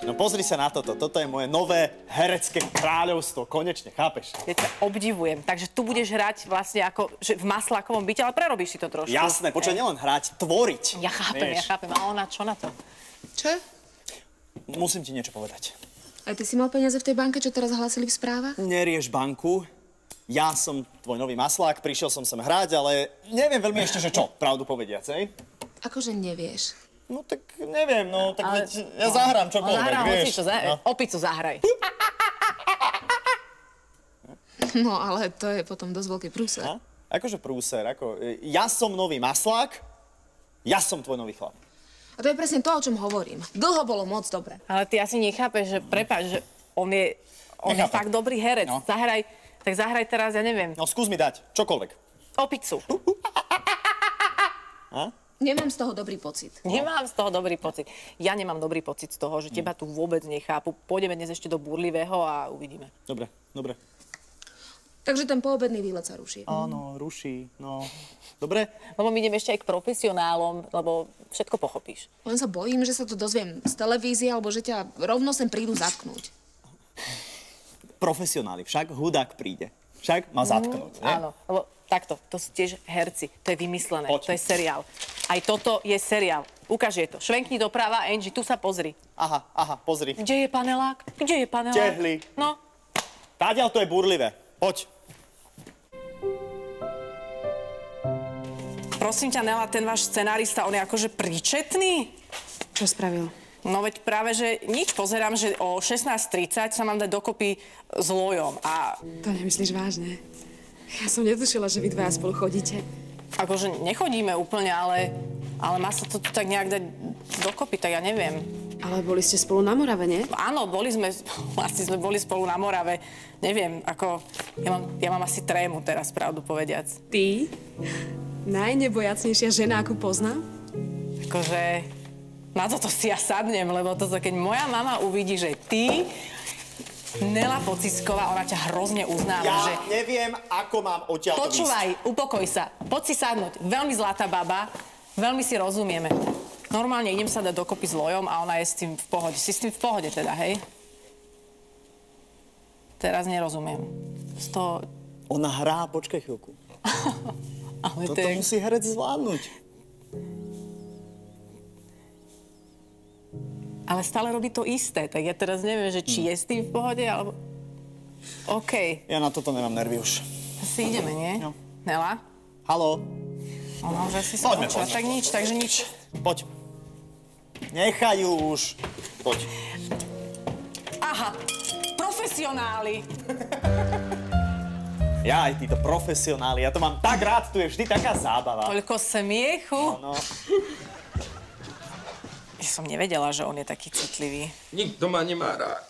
No pozri sa na toto. Toto je moje nové herecké kráľovstvo. Konečne, chápeš? Ja ťa obdivujem. Takže tu budeš hrať vlastne ako že v Maslákovom byte, ale prerobíš si to trošku. Jasné, počkaj, nielen hrať, tvoriť. Ja chápem. A ona čo na to? Čo? Musím ti niečo povedať. Aj ty si mal peniaze v tej banke, čo teraz hlásili v správach? Nerieš banku. Ja som tvoj nový maslák, prišiel som sem hrať, ale neviem veľmi ešte, že čo, pravdu povediac, hej? Akože nevieš. No tak neviem, no tak ale... ja zahrám čokoľvek, vieš. Opicu zahraj. No, ale to je potom dosť veľký prúser. Akože prúser, ja som nový maslák, ja som tvoj nový chlap. A to je presne to, o čom hovorím. Dlho bolo moc dobre. Ale ty asi nechápeš, že prepáč, že on je fakt dobrý herec. No. Zahraj teraz, ja neviem. No skús mi dať, čokoľvek. Opicu. Nemám z toho dobrý pocit. Nemám z toho dobrý pocit. Ja nemám dobrý pocit z toho, že teba tu vôbec nechápu. Pôjdeme dnes ešte do Burlivého a uvidíme. Dobre, dobre. Takže ten poobedný výlet sa ruší. Áno, ruší, no. Dobre? Lebo my ideme ešte aj k profesionálom, lebo všetko pochopíš. Len sa bojím, že sa to dozviem z televízie, alebo že ťa rovno sem prídu zatknúť. Profesionáli, však hudák príde. Však má zatknúť, nie? Áno, lebo takto, to sú tiež herci, to je vymyslené, to je seriál. Aj toto je seriál. Ukáž je to. Švenkni doprava, Angie, tu sa pozri. Aha, pozri. Kde je panelák? Kde je panelák? Tehli. No. Táďal to je Burlivé. Poď. Prosím ťa, Nela, ten váš scenárista, on je akože príčetný? Čo spravil? No veď práve, že nič. Pozerám, že o 16:30 sa mám dať dokopy s Lojom a... To nemyslíš vážne? Ja som netušila, že vy dvaja spolu chodíte. Akože nechodíme úplne, ale má sa to tak nejak dať dokopy, tak ja neviem. Ale boli ste spolu na Morave, nie? Áno, asi sme boli spolu na Morave. Neviem, ako... Ja mám asi trému teraz, pravdu povediac. Ty? Najnebojacnejšia žena, akú poznám? Akože... Na toto si ja sadnem, lebo toto, keď moja mama uvidí, že ty, Nela Pocisková, ona ťa hrozne uznáva, ja že... neviem, ako mám odtiaľ to Počúvaj, upokoj sa. Poď si sadnúť. Veľmi zlatá baba, veľmi si rozumieme. Normálne idem sa dať dokopy s Lojom a ona je s tým v pohode. Si s tým v pohode teda, hej? Teraz nerozumiem. Z toho... Ona hrá, počkaj chvíľku. Ale toto musí herec zvládnuť. Ale stále robí to isté, tak ja teraz neviem, že či je s tým v pohode, alebo... OK. Ja na toto nemám nervy už. Asi ideme, nie? No. Nela? Haló? Ono, že si sa počula, tak nič, takže nič. Poď. Nechaj ju už. Poď. Aha, profesionáli. Ja aj títo profesionáli, ja to mám tak rád, tu je vždy taká zábava. Toľko smiechu. No. Ja som nevedela, že on je taký citlivý. Nikto ma nemá rád.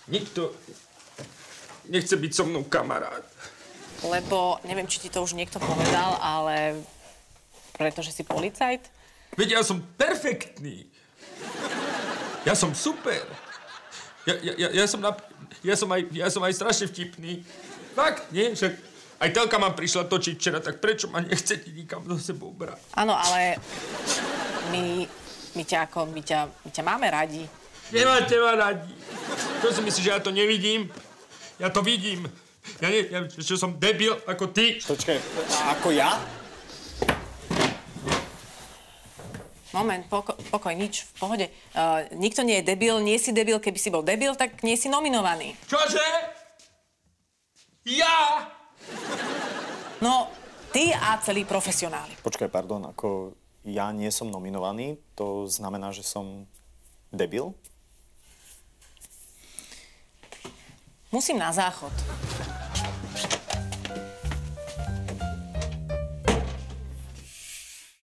Nikto nechce byť so mnou kamarát. Lebo, neviem, či ti to už niekto povedal, ale pretože si policajt? Veď ja som perfektný. Ja som super. Ja som aj strašne vtipný. Fakt, nie? Však aj telka ma prišla točiť včera, tak prečo ma nechcete nikam do sebou brať? Áno, ale my ťa máme radi. Nemáte ma radi. Čo si myslíš, že ja to nevidím? Ja to vidím. Ja čo som debil ako ty. Počkaj, ako ja? Moment, pokoj, nič, v pohode. Nikto nie je debil, nie si debil. Keby si bol debil, tak nie si nominovaný. Čože? Ja? No, ty a celí profesionáli. Počkaj, pardon, ako ja nie som nominovaný, to znamená, že som debil? Musím na záchod.